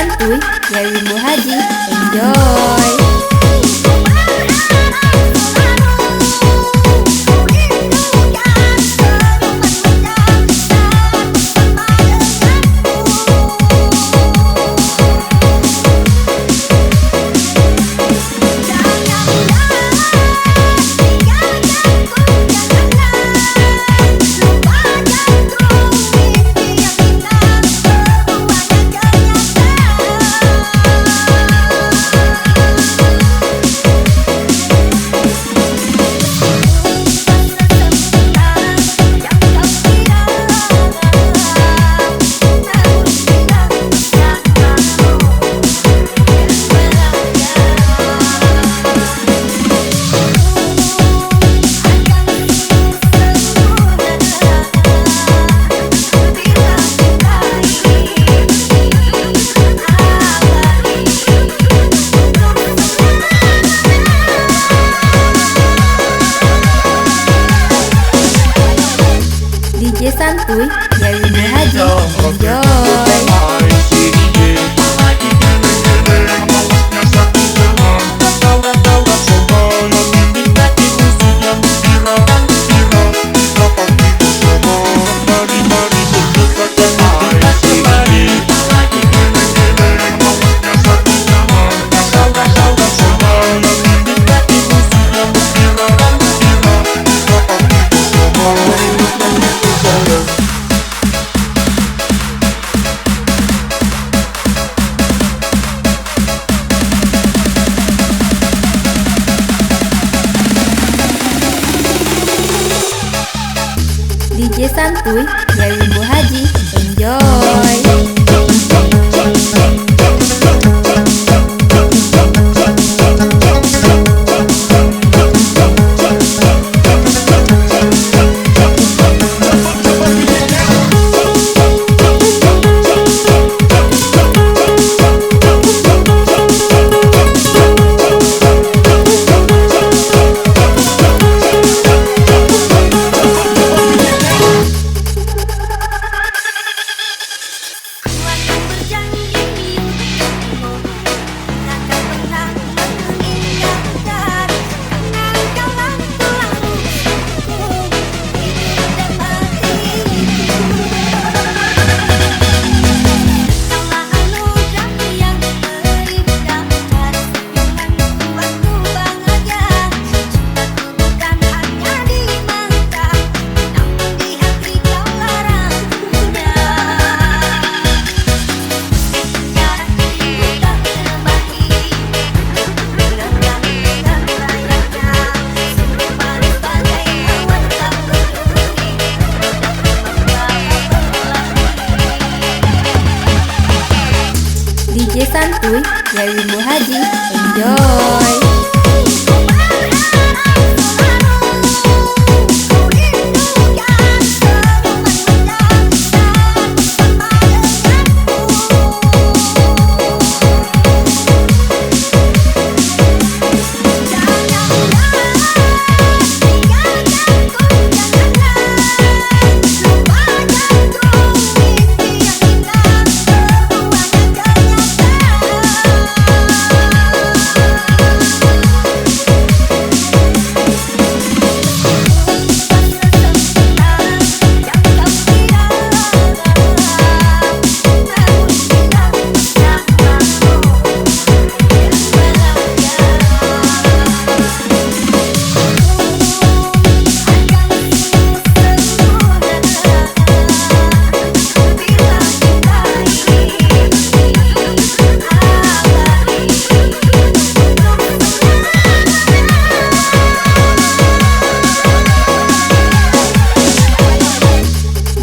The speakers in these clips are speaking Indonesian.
Santuy dari Bu Haji. Enjoy. DJ Santuy dari Bu Haji. Enjoy. DJ Santuy dari Bu Haji. Enjoy. DJ Santuy dari Bu Haji. Enjoy.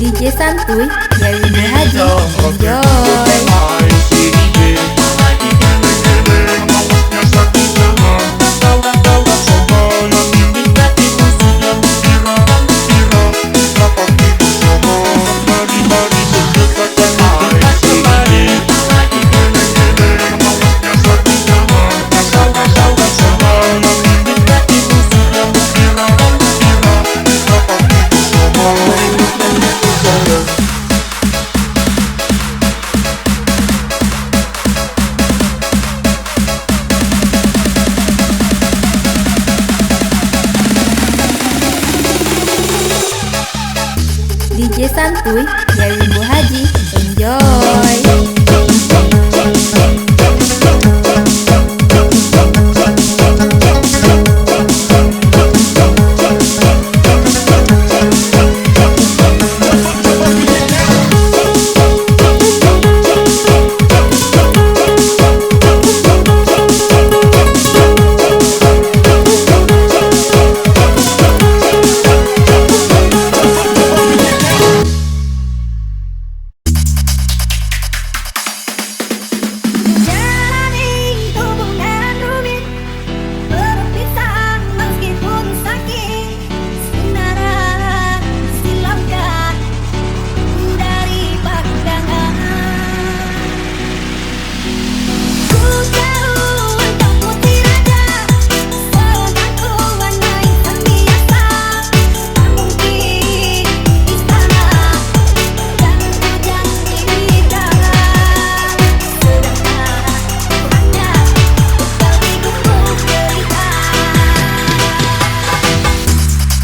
DJ Santuy dari Bu Haji. Enjoy. DJ Santuy dari Bu Haji. Enjoy.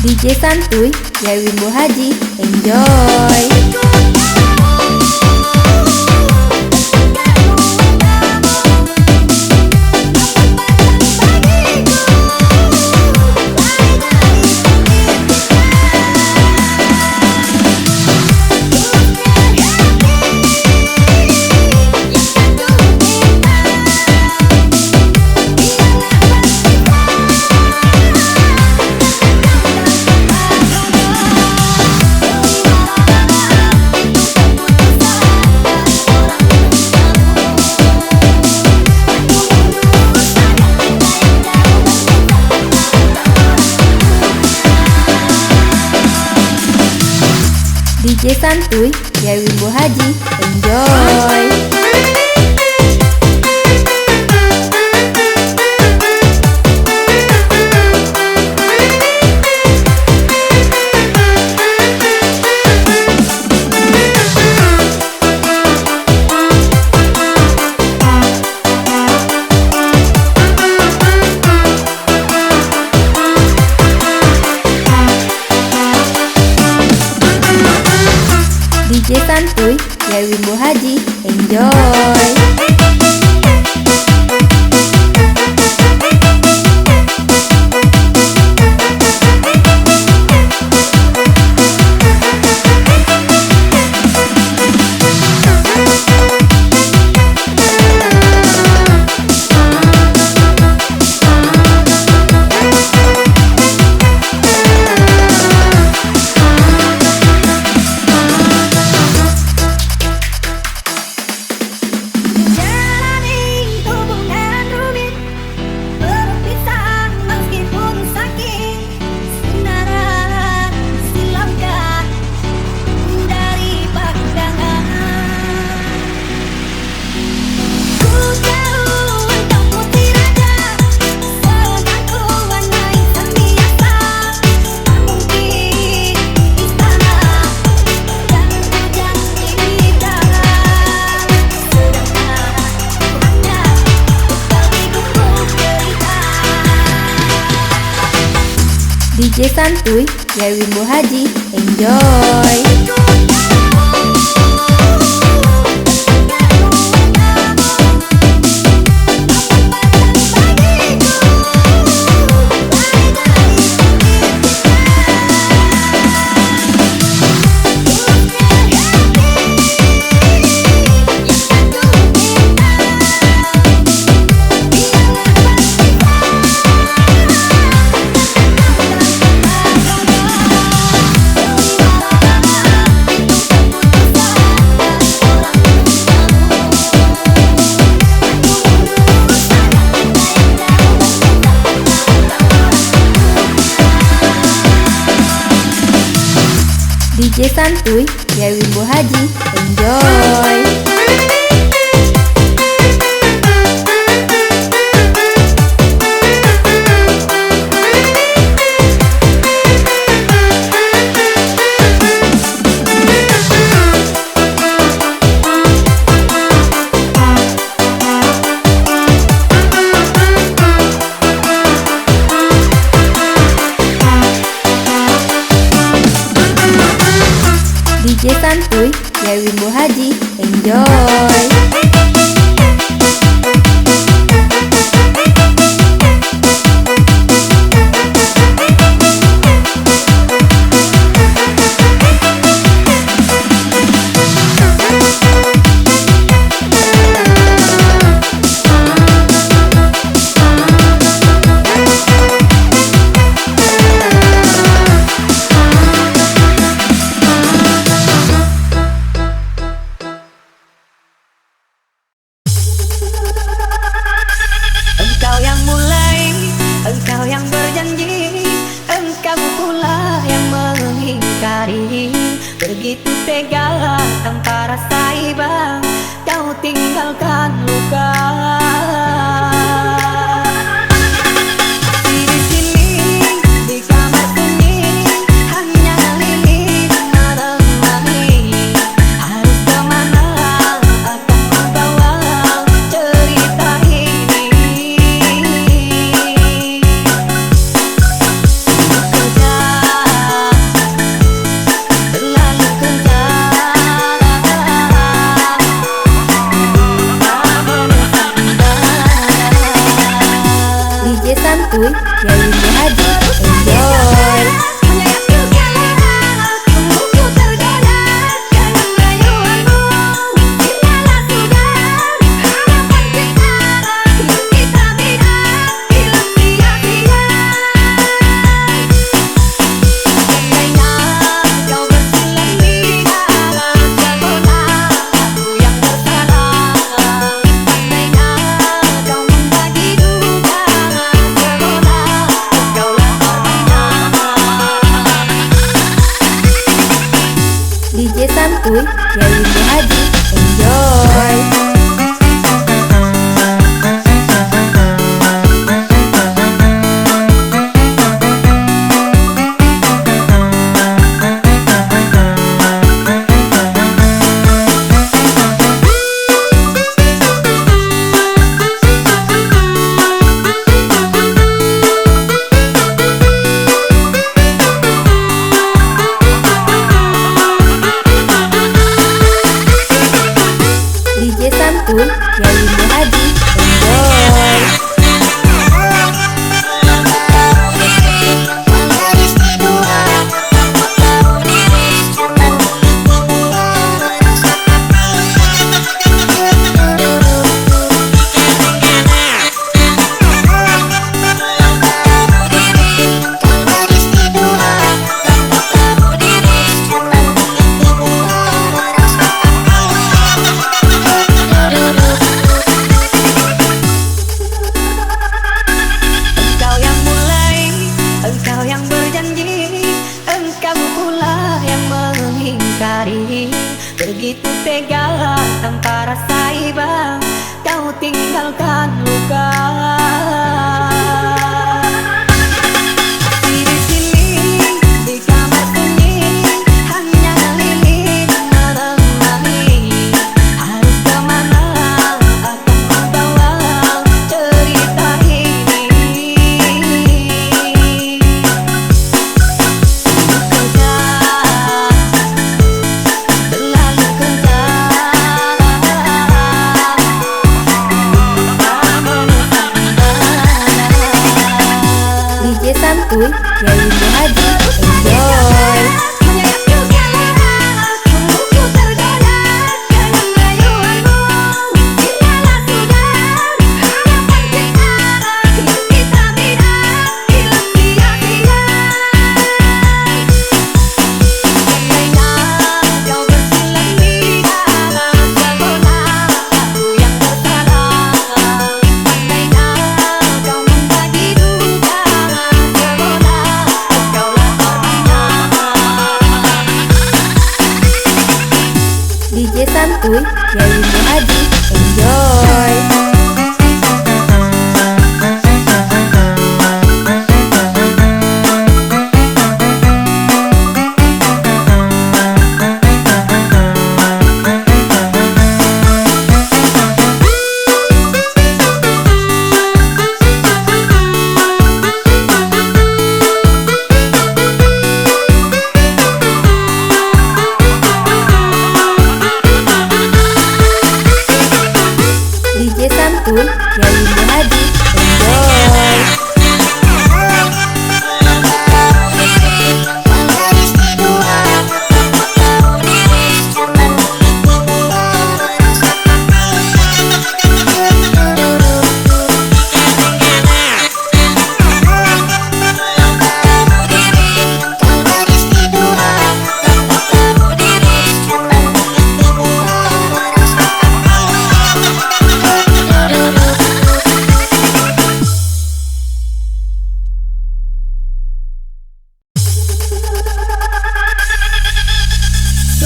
DJ Santuy dari Bu Haji. Enjoy. DJ Santuy dari Bu Haji. Enjoy. DJ Santuy dari Bu Haji. Enjoy. DJ Santuy dari Bu Haji. Enjoy. DJ Santuy dari Bu Haji. Enjoy. DJ Santuy dari Wimbo Haji. Enjoy! Engkau yang mulai, engkau yang berjanji, engkau pula yang mengingkari. Begitu tega tanpa rasa iba, kau tinggalkan luka. Di sini, di kamar sunyi, hanya lilin menemani. Harus kemana akan membawa cerita ini? Kerja terlalu kerja, DJ Santuy dari Wimbo Haji. Enjoy! DJ Santuy dari Wimbo Haji. Enjoy! DJ Santuy dari Wimbo Haji. Enjoy! Engkau yang mulai, engkau yang berjanji, engkau pula yang mengingkari. Begitu tega tanpa rasa iba, kau tinggalkan luka. Di sini, di kamar sunyi, hanya lilin menemani. Harus kemana akan membawa cerita ini? Kerja terlalu kerja, DJ Santuy dari Wimbo Haji. Enjoy! DJ Santuy dari Wimbo Haji. Enjoy!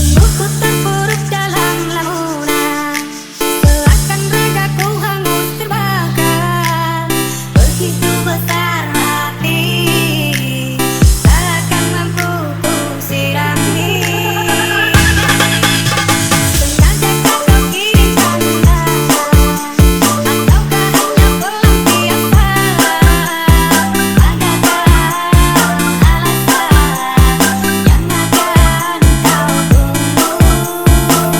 Sungguh terpuruk dalam lamunan, seakan ragaku hangus terbakar. Begitu besar hati, takkan mampu ku sirami. Sengaja kau kirimkan undangan, ataukah hanya pelampiasan? Adakah alasan yang akan kau tunggu? Apa salahku? Apa dosaku?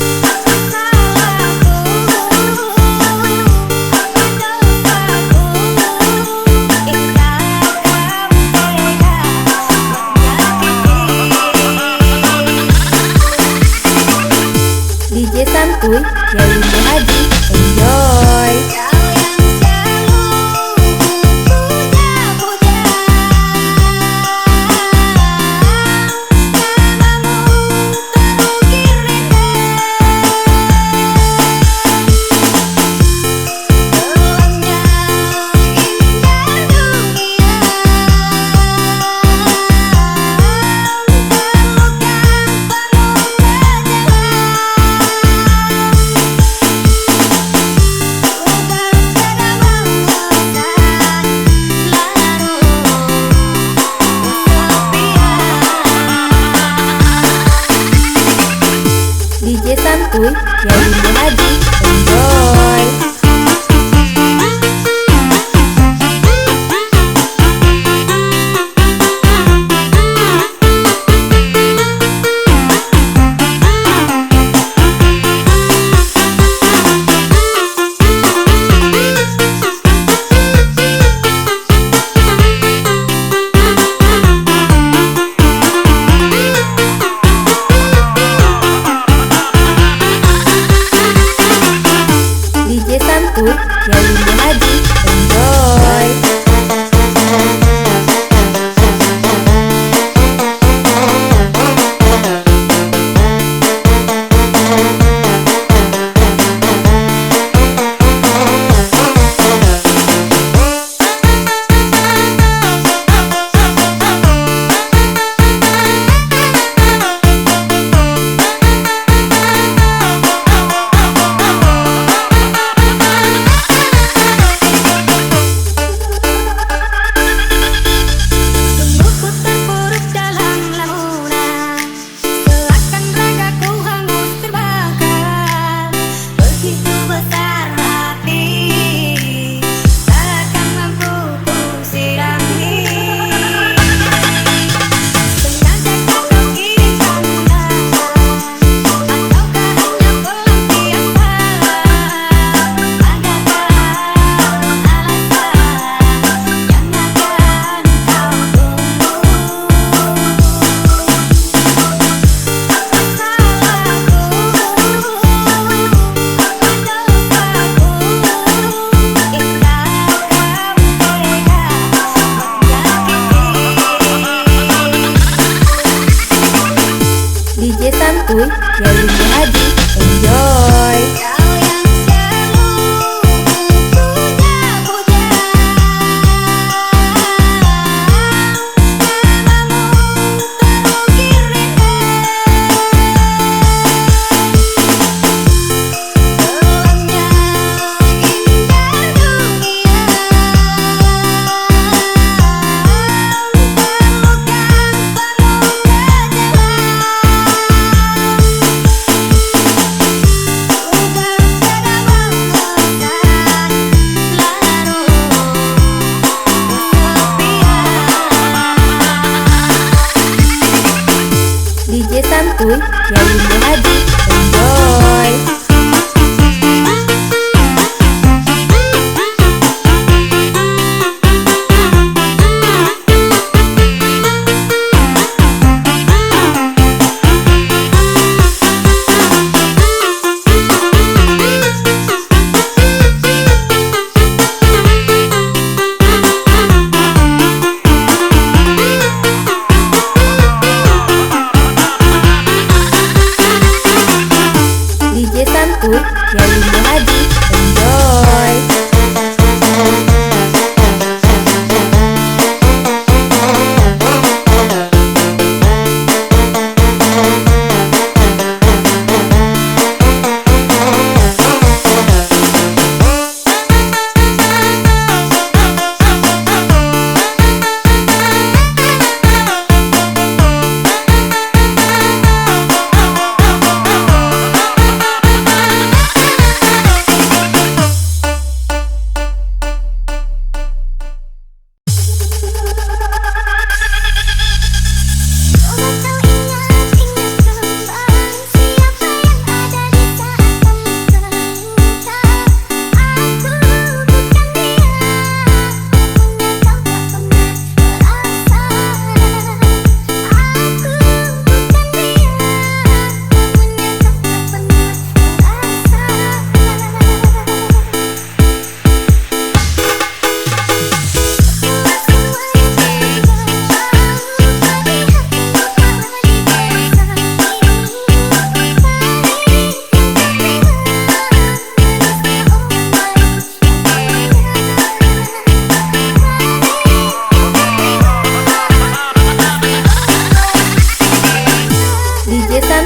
Jika kau tega menyakiti. DJ Santuy dari Rimbo Haji. Enjoy. Kau yang selalu puja-puja, namamu terukir indah. Gelapnya indah dunia, DJ Santuy dari Rimbo Haji. Enjoy. DJ Santuy dari Rimbo Haji. Enjoy. sungguh terpuruk dalam lamunan, seakan ragaku hangus terbakar. Begitu besar hati, takkan mampu ku sirami. Sengaja kau kirimkan undangan, ataukah hanya pelampiasan? Adakah alasan yang akan kau tunggu? Apa salahku? Apa dosaku? Jika kau tega menyakiti. DJ Santuy dari Rimbo Haji. Enjoy. Kau yang selalu puja-puja, namamu terukir indah. Gelapnya indah dunia, terluka penuh DJ Santuy dari Rimbo Haji. Enjoy. DJ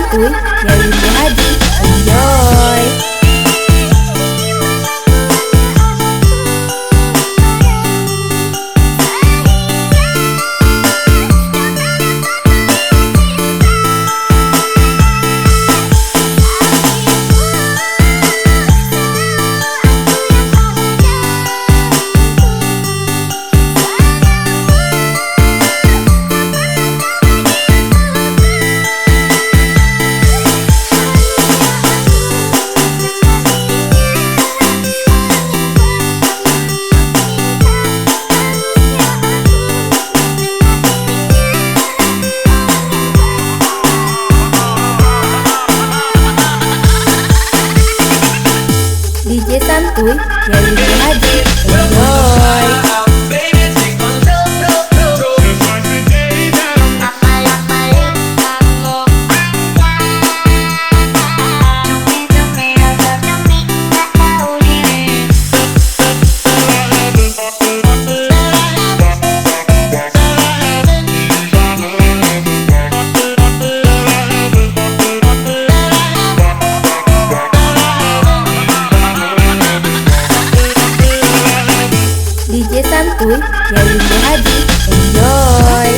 santuy dari Bu Haji. Enjoy. DJ santuy dari Bu Haji. Enjoy. DJ santuy dari Bu Haji. Enjoy.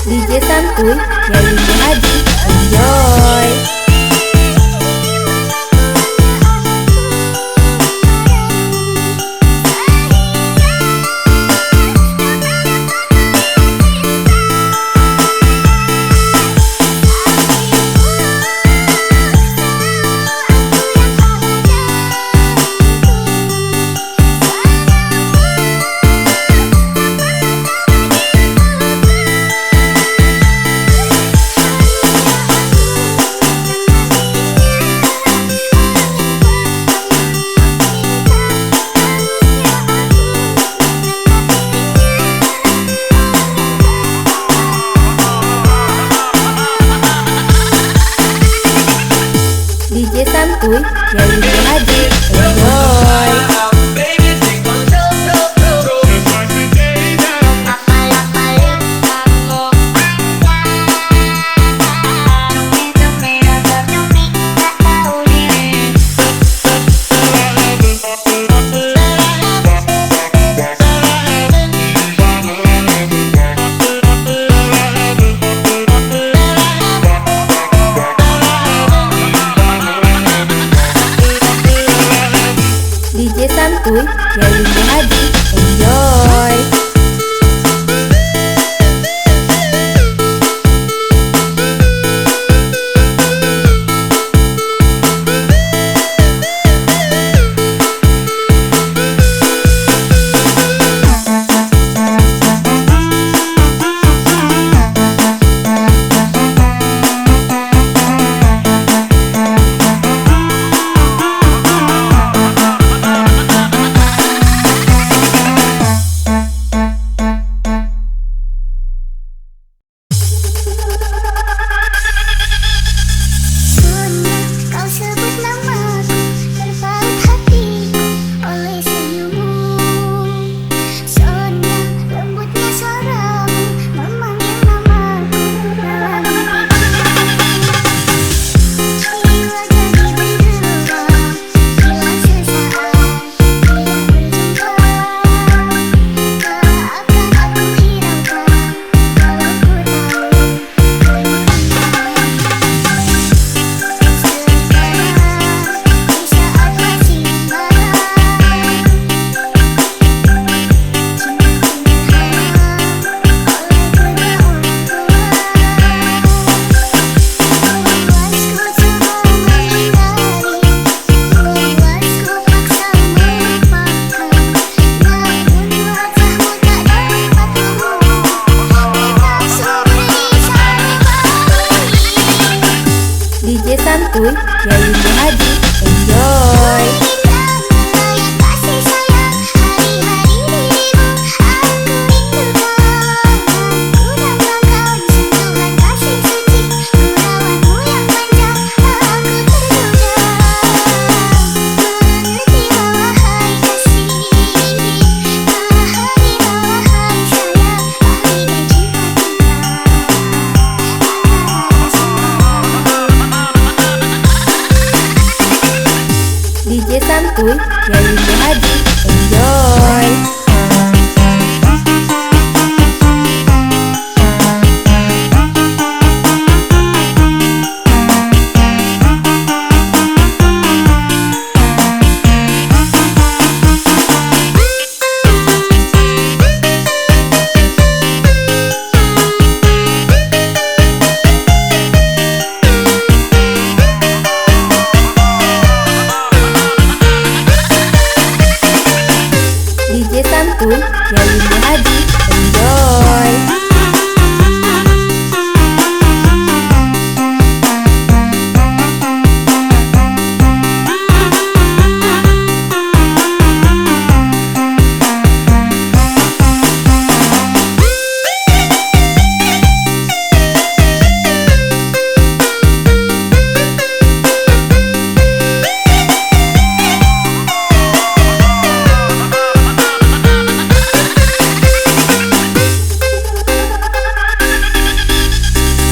DJ santuy dari Bu Haji. Enjoy. DJ santuy dari Bu Haji. Enjoy. santuy dari Bu Haji. Enjoy. Kasih sayang hari-hari dirimu aku rindukan. Ku dambakan sentuhan kasih suci, ku rawatmu yang manja, aku tergoda. Mengertilah wahai kasih, pahamilah wahai sayang, pahami dan cinta kita. DJ santuy dari Bu Haji. Enjoy. DJ santuy dari Bu Haji. Enjoy.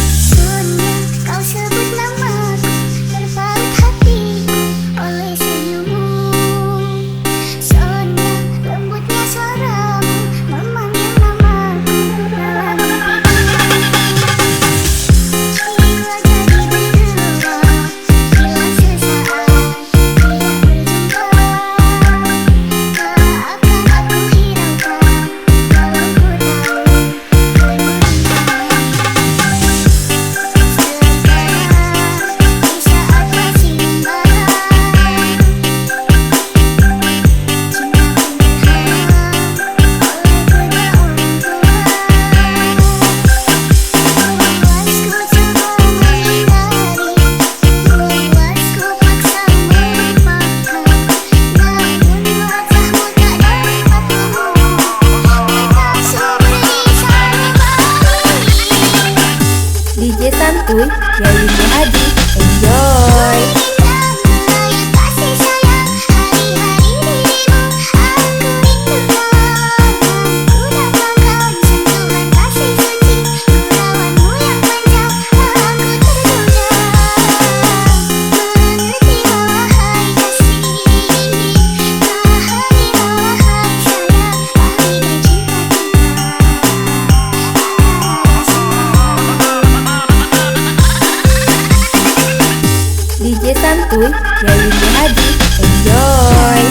Sonya, kau sebut namaku, terpaut hatiku oleh senyummu. Sonya, lembutnya suaramu memanggil namaku dalam mimpiku. Jiwa jadi bergerak, hilang sesaat tidak berjumpa. Telah akan aku hiraukan walau ku tahu kau DJ santuy dari Bu Haji. Enjoy. kasih sayang hari-hari dirimu aku rindukan. Ku dambakan sentuhan kasih suci, ku rawatmu yang manja, aku tergoda. Mengertilah wahai kasih, pahamilah wahai sayang, pahami dan cinta kita. DJ santuy dari Bu Haji. Enjoy.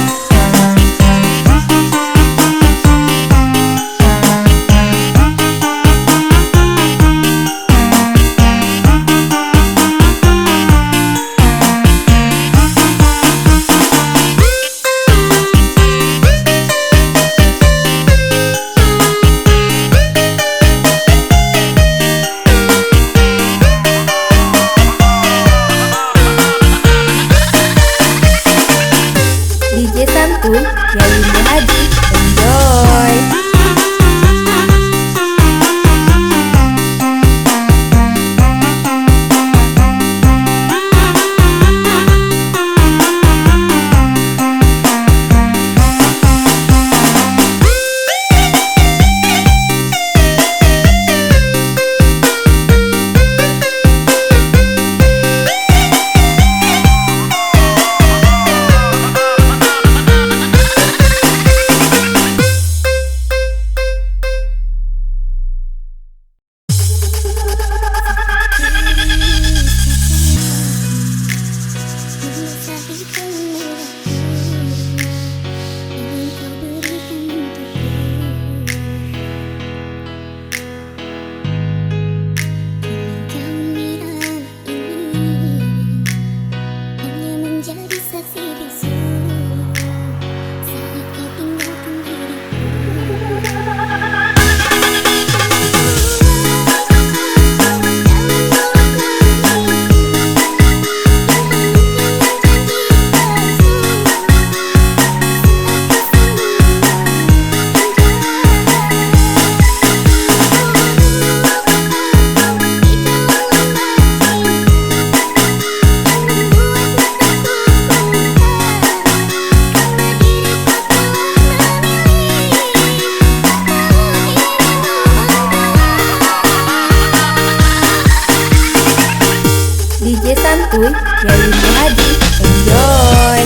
Santuy dari Bu Haji. Enjoy.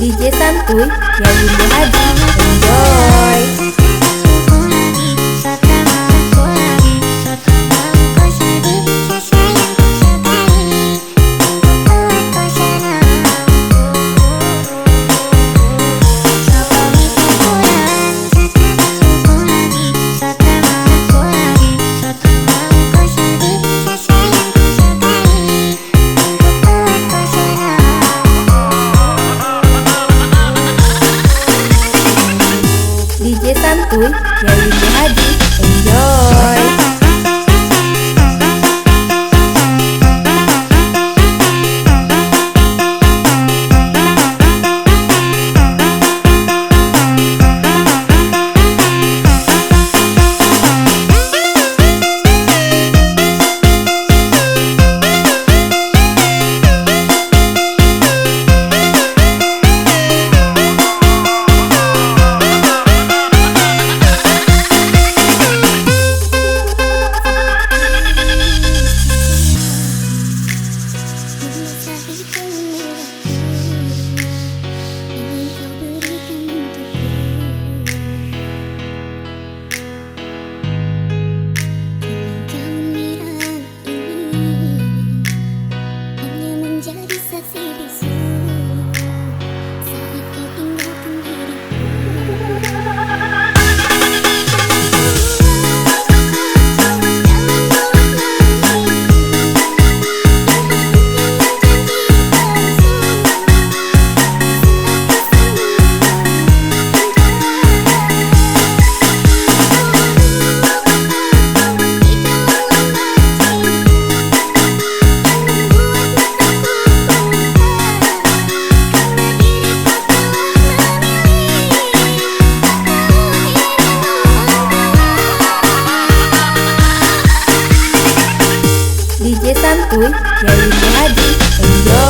DJ Santuy dari Bu Haji. Enjoy. DJ Santuy dari Bu Haji. Enjoy. DJ Santuy dari Bu Haji. Enjoy.